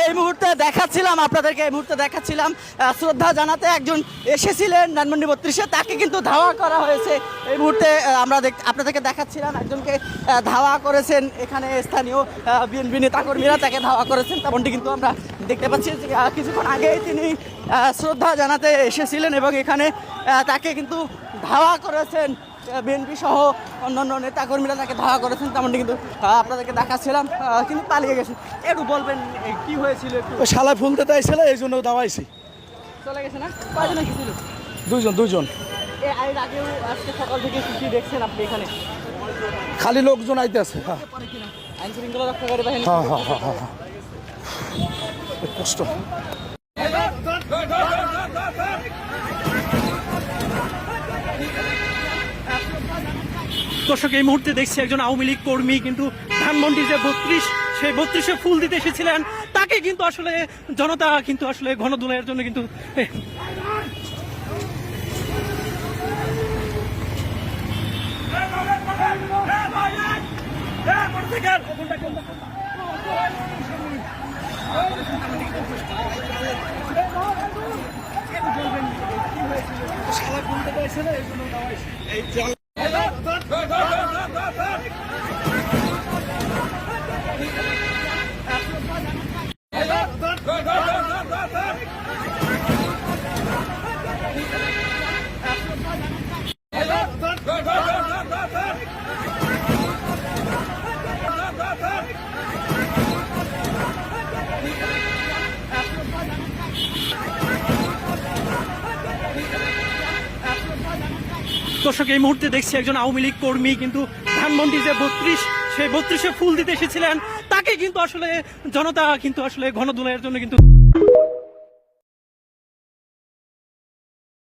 এই মুহূর্তে দেখাচ্ছিলাম আপনাদেরকে, এই মুহূর্তে দেখাচ্ছিলাম শ্রদ্ধা জানাতে একজন এসেছিলেন ধানমন্ডি 32-এ, তাকে কিন্তু ধাওয়া করা হয়েছে। এই মুহূর্তে আমরা আপনাদেরকে দেখাচ্ছিলাম একজনকে ধাওয়া করেছেন এখানে স্থানীয় বিএনপি নেতাকর্মীরা, তাকে ধাওয়া করেছেন। তেমনটি কিন্তু আমরা দেখতে পাচ্ছি যে কিছুক্ষণ আগেই তিনি শ্রদ্ধা জানাতে এসেছিলেন এবং এখানে তাকে কিন্তু ধাওয়া করেছেন বিএনপি সহ অন্যান্য নেতাকর্মীরা, তাকে ধাওয়া করেছেন। তেমনটি কিন্তু আপনাদেরকে দেখাচ্ছিলাম, কিন্তু পালিয়ে গেছেন। একটু বলবেন কি হয়েছিল? একটু শালা ফুল দিতে আইছিল, এই জন্য দাওয়াইছি। চলে গেছে না? কয়জন এসেছিল? দুজন। এর আগেও আজকে সকাল থেকে কি দেখছেন আপনি এখানে? খালি লোকজন আইতেছে। আইন শৃঙ্খলা রক্ষাকারী বাহিনী কষ্ট। দর্শক, এই মুহূর্তে দেখছি একজন আওয়ামী লীগ কর্মী কিন্তু ধানমন্ডি যে 32, সেই 32-এ ফুল দিতে এসেছিলেন, তাকে কিন্তু আসলে জনতা কিন্তু আসলে গণদুলাইয়ের জন্য কিন্তু দর্শক, এই মুহূর্তে দেখছি একজন আওয়ামী লীগ কর্মী কিন্তু ধানমন্ডি যে 32, সেই 32-এ ফুল দিতে এসেছিলেন, তাকে কিন্তু আসলে জনতা কিন্তু আসলে গণদুলাইয়ের জন্য কিন্তু